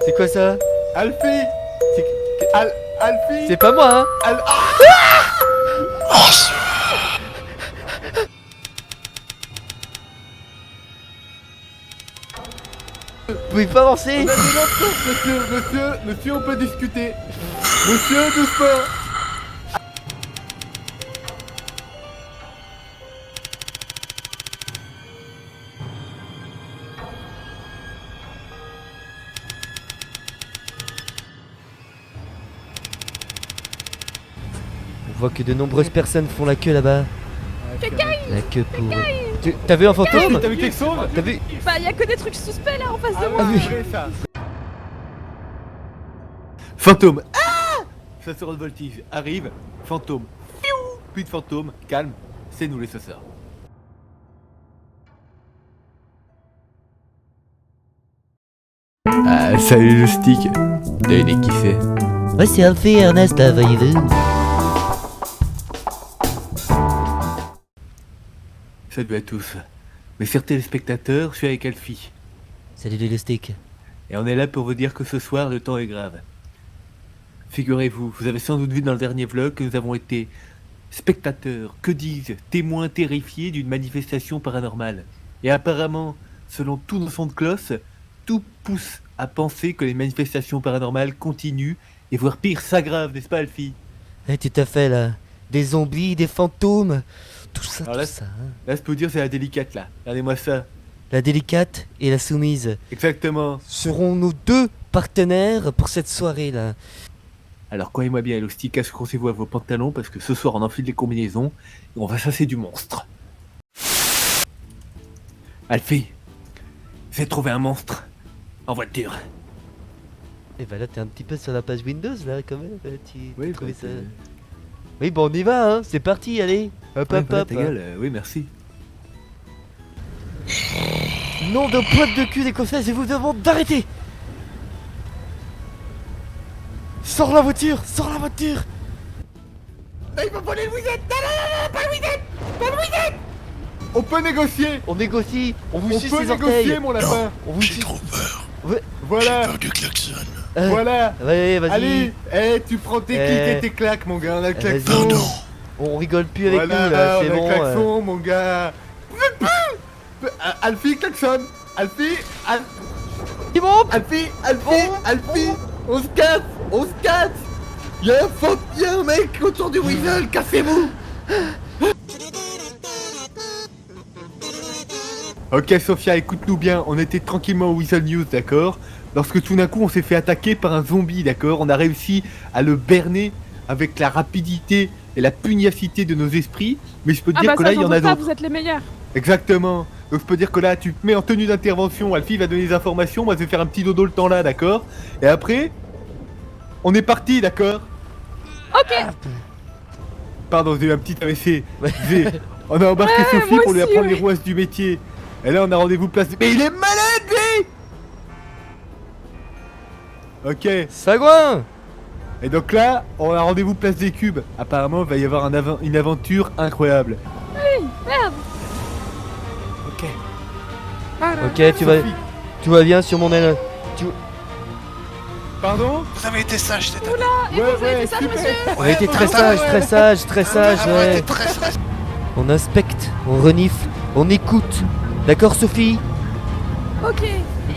C'est quoi ça? Alfie. Alfie. C'est pas moi, hein. Vous pouvez pas avancer. On a des lampes, monsieur, on peut discuter. Monsieur, doucement. On voit que de nombreuses personnes font la queue là-bas. La queue pour... T'as vu un fantôme? T'as vu quelque chose? T'as vu? Bah y'a que des trucs suspects là en face de moi. Ah oui. ça. Fantôme. Ah, chasseur de voltige arrive. Fantôme. Piou. Plus de fantôme. Calme. C'est nous les chasseurs. Ah, salut le stick. Devinez qui c'est? Ouais, c'est Alfie, Ernest, là, voyez-vous. Salut à tous. Mes chers téléspectateurs, je suis avec Alfie. Salut les stick. Et on est là pour vous dire que ce soir, le temps est grave. Figurez-vous, vous avez sans doute vu dans le dernier vlog que nous avons été spectateurs, que disent, témoins terrifiés d'une manifestation paranormale. Et apparemment, selon tous nos sons de cloche, tout pousse à penser que les manifestations paranormales continuent et voire pire s'aggravent, n'est-ce pas Alfie? Ouais, tout à fait, là. Des zombies, des fantômes. Tout ça, Alors tout là, ça. Hein. Là, je peux vous dire, c'est la délicate, là. Regardez-moi ça. La délicate et la soumise Exactement. seront nos deux partenaires pour cette soirée-là. Alors, croyez-moi bien, Elastic, accrochez-vous à vos pantalons parce que ce soir, on enfile les combinaisons et on va chasser du monstre. Alfie, j'ai trouvé un monstre en voiture. Et bah là, t'es un petit peu sur la page Windows, là, quand même. Oui, tu trouvais bah, ça... Oui, bon, on y va, hein. C'est parti, allez. Hop, Ouais, hop, voilà, hop. ta gueule, oui, merci. Nom de pote de cul d'écossaise, et vous demande d'arrêter. Sors la voiture, sors la voiture. Il va voler le Wizard. Non, pas le Wizard. Pas le Wizard. On peut négocier. On négocie, on vous On suce peut les négocier, orteils. mon lapin. On vous J'ai suce. trop peur. Ouais, Voilà, J'ai peur du klaxon. voilà. ouais, vas-y. Allez, tu prends tes clics et tes claques, mon gars. On a le klaxon. Pardon. On rigole plus avec Voilà, nous, là, c'est on a bon. le klaxon, mon gars. Alfie, klaxon. Alfie, C'est bon. Alfie, on se casse, Y'a un mec autour du Weasel, cassez-vous. Ok Sophia, écoute-nous bien, on était tranquillement au Weasel News, d'accord? Lorsque tout d'un coup on s'est fait attaquer par un zombie, d'accord? On a réussi à le berner avec la rapidité et la pugnacité de nos esprits, mais je peux te dire que là il y en a d'autres. Vous êtes les meilleurs. Exactement. Donc je peux dire que là tu te mets en tenue d'intervention, Alfie va donner des informations, moi je vais faire un petit dodo le temps là, d'accord? Et après, on est parti, d'accord? Ok. Pardon, j'ai eu un petit AVC. Ouais. On a embarqué Ouais, Sophie moi pour lui aussi, apprendre ouais. les rouages du métier. Et là on a rendez-vous place... Mais il est malade lui. Ok. Sagouin. Et donc là, on a rendez-vous place des cubes. Apparemment il va y avoir une aventure incroyable. Merde. Ok. Ok, tu vas bien sur mon aile. Pardon? Vous avez été sage, c'est Et vous avez fait ça, super. monsieur? On a été très sage, ouais. très sage. On inspecte, on renifle, on écoute. D'accord, Sophie? Ok.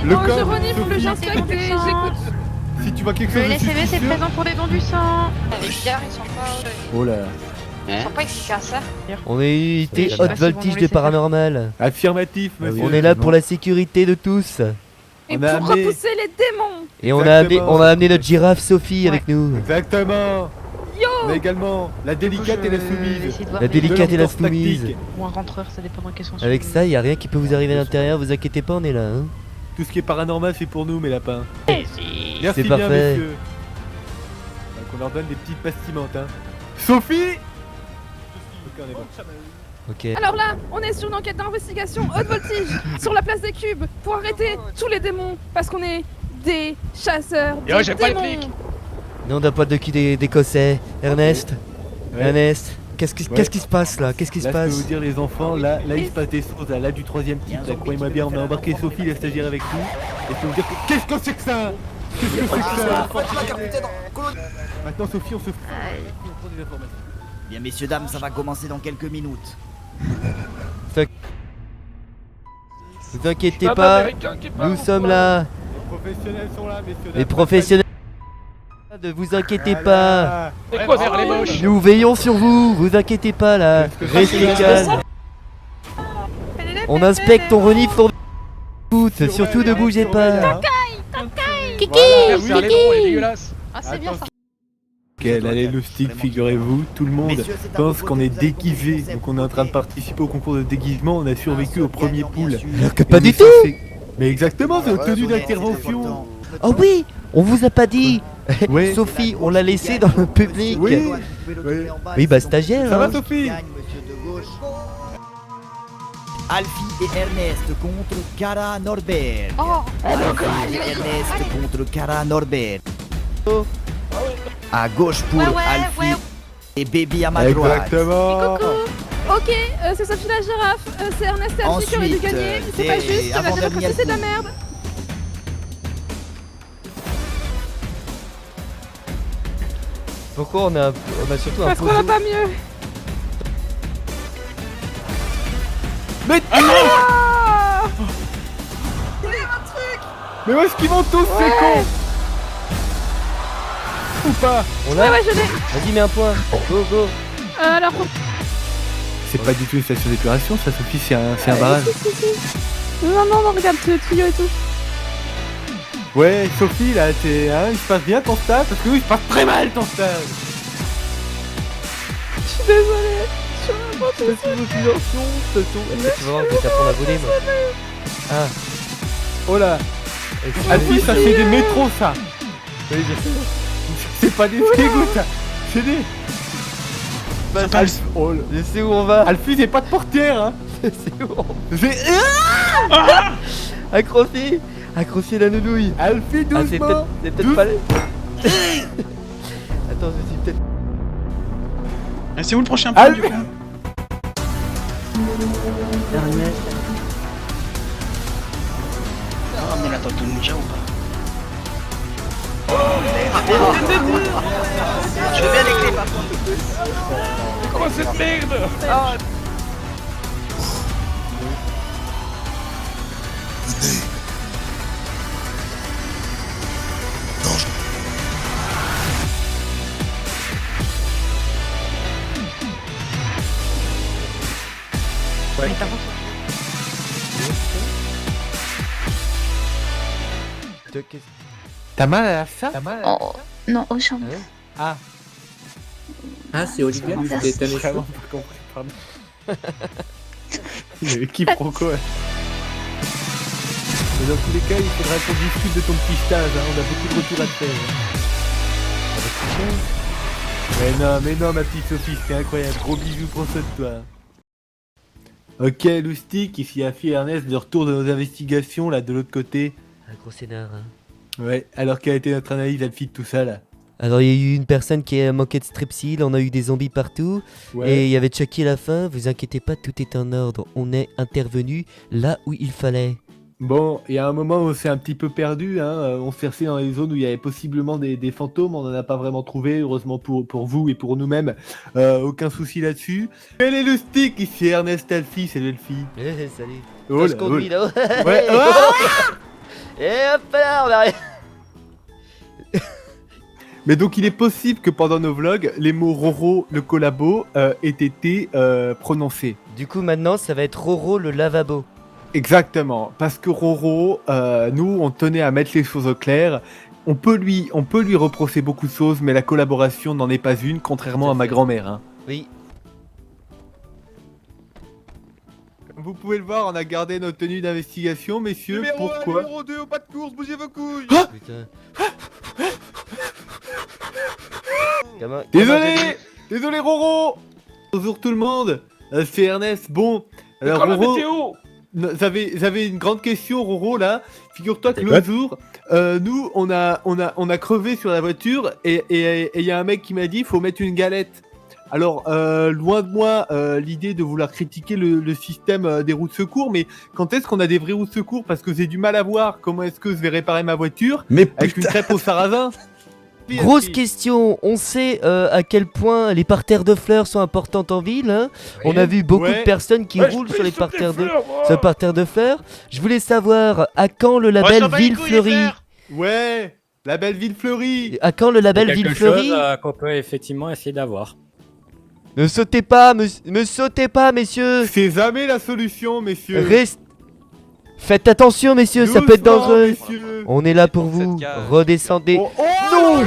Le Non, je corps, renifle, Sophie. j'inspecte et j'écoute. Si tu vois quelque chose Le de LSMS c'est présent pour des dons du sang. Les leaders, ils sont pas, Oh là. ils sont pas efficaces, hein. On est été Je sais haute pas si vont voltige nous de laisser paranormal. Affirmatif, On monsieur. est là pour la sécurité de tous. Et On pour a amené- repousser les démons. Et on Exactement. a amené notre girafe Sophie avec nous. Exactement. Yo. On a également la délicate et la soumise. La délicate et la l'entorse tactique. soumise. Ou un rentreur, ça dépend dans quel sens. Avec ça, y a rien qui peut vous arriver à l'intérieur, vous inquiétez pas, on est là. Hein. Tout ce qui est paranormal, c'est pour nous, mes lapins. Merci C'est bien, parfait. messieurs. Donc on leur donne des petites pastimantes, hein. Sophie. Ok, on est bon. Ok. Alors là, on est sur une enquête d'investigation haute voltige sur la place des cubes pour arrêter tous les démons parce qu'on est des chasseurs de démons. Nom d'un pote de cul d'écossais. Ernest. Ouais. Ernest. Qu'est-ce qui se passe là? Qu'est-ce qui se Là, je peux passe? vous dire, les enfants, là, il se passe des choses. Là, du troisième type, là, croyez-moi bien, on a embarqué Sophie, la stagiaire, avec nous. Et je peux vous dire que... Qu'est-ce que c'est que ça? Qu'est-ce que c'est que ça? Maintenant, Sophie, on se fout. On prend des informations. Bien, messieurs, dames, ça va commencer dans quelques minutes. Vous inquiétez pas, nous sommes là. Les professionnels sont là, messieurs. Les professionnels. Ne vous inquiétez pas. C'est quoi vers les moches? Nous veillons sur vous. Vous inquiétez pas là. Restez calme. On inspecte, on renifle, on écoute. Surtout ne bougez pas. Kiki, vers les bons, elle est dégueulasse. Ah, c'est bien ça. Ok, allez, le stick, figurez-vous, tout le monde pense qu'on est déguisé. Donc on est en train de participer au concours de déguisement, on a survécu au premier pool. Alors que pas du tout. Mais exactement, c'est tenue d'intervention. Oh oui, on vous a pas dit. Ouais. Sophie, on l'a laissée dans le public. Oui. Oui, bah stagiaire. Ça va, hein. Sophie? Alfie et Ernest contre Cara Norbert. Oh, Alfie et Ernest contre Cara Norbert. À gauche pour Ouais, Alfie ouais. et Baby à ma droite. Exactement. ok, c'est Sophie la girafe, c'est Ernest et Alfie qui auraient dû Ensuite, gagner, c'est pas juste, la avant-dernière démocratie c'est de la course. merde. Pourquoi on a surtout un Parce qu'on a poteau? pas mieux. Mais Ah Mais où est-ce qu'ils vont tous, ces cons? Ou pas? On Ouais, a. ouais, je l'ai. Vas-y, mets un point. Go, go. Alors, C'est pas du tout une station d'épuration, ça, Sophie, c'est un barrage. non, regarde le tuyau et tout. Ouais, Sophie, là, il se passe bien ton stage, parce que oui, il se passe très mal ton stage. Je suis désolée. Je suis vraiment désolée. Tu vas voir, je vais t'apprendre à voler, moi. Ah, Oh là. Alfie, ça c'est des métros, ça. oui, je sais. C'est pas des égouts, ça. C'est des... Oh là. Je sais où on va. Alfie, c'est pas de portière, hein. Je sais où on va. C'est... Accroché. Accroché la nounouille. Alfie, Ah, c'est doucement. peut-être pas... Attends, je suis peut-être... C'est où le prochain point du coup? Ah, mais la tante Ninja ou pas? Je veux bien les clés par contre. Quoi cette merde? Ouais. T'as mal à ça? Oh, non, au champ. Ah. Ah, c'est Olivia qui Merci. était allé Vraiment pas compris, pardon. Il y avait quiproquo. Ouais. Mais dans tous les cas, il faudra qu'on discute de ton petit stage, hein. On a beaucoup de retours à te faire. Mais non, ma petite Sophie, c'était incroyable. Gros bisous pour ça de toi. Ok, Loustic, ici Afi et Ernest, de retour de nos investigations, là, de l'autre côté. Un gros scénar, hein. Ouais, alors quelle a été notre analyse, Alfie, de tout ça, là? Alors il y a eu une personne qui a manqué de strepsil, on a eu des zombies partout, et il y avait Chucky à la fin, vous inquiétez pas, tout est en ordre, on est intervenu là où il fallait. Bon, il y a un moment où on s'est un petit peu perdu, hein. On s'est cherché dans les zones où il y avait possiblement des fantômes, on n'en a pas vraiment trouvé, heureusement pour vous et pour nous-mêmes, aucun souci là-dessus. Quel est le stick? Ici Ernest Alfie, c'est l'Elfie. Salut. Oh Attends, je là, conduis là-haut. Ouais, Et hop là, on arrive. Mais donc il est possible que pendant nos vlogs, les mots Roro, le collabo, aient été prononcés. Du coup maintenant ça va être Roro le lavabo. Exactement, parce que Roro, nous on tenait à mettre les choses au clair. On peut lui reprocher beaucoup de choses, mais la collaboration n'en est pas une, contrairement Tout à à ma fait. grand-mère. Hein. Oui. Vous pouvez le voir, on a gardé notre tenue d'investigation, messieurs. Pourquoi? Numéro 2 au pas de course, bougez vos couilles. Putain. Désolé Roro. Bonjour tout le monde, c'est Ernest. Bon, alors Comme la Roro, météo. j'avais une grande question Roro là. Figure-toi que l'autre jour, nous on a crevé sur la voiture et il y a un mec qui m'a dit faut mettre une galette Alors, loin de moi l'idée de vouloir critiquer le système des roues de secours, mais quand est-ce qu'on a des vraies roues de secours? Parce que j'ai du mal à voir comment est-ce que je vais réparer ma voiture Mais avec une crêpe au sarrasin. Grosse question, on sait à quel point les parterres de fleurs sont importantes en ville. Hein. On a vu beaucoup de personnes qui roulent sur les parterres de fleurs. Je voulais savoir à quand le label Ville Fleurie. Ouais, label Ville Fleurie. À quand le label Ville Fleurie qu'on peut effectivement essayer d'avoir. Ne sautez pas, me sautez pas, messieurs. C'est jamais la solution, messieurs. Faites attention, messieurs, ça peut être dangereux. Messieurs. On est là pour vous. Redescendez. Non.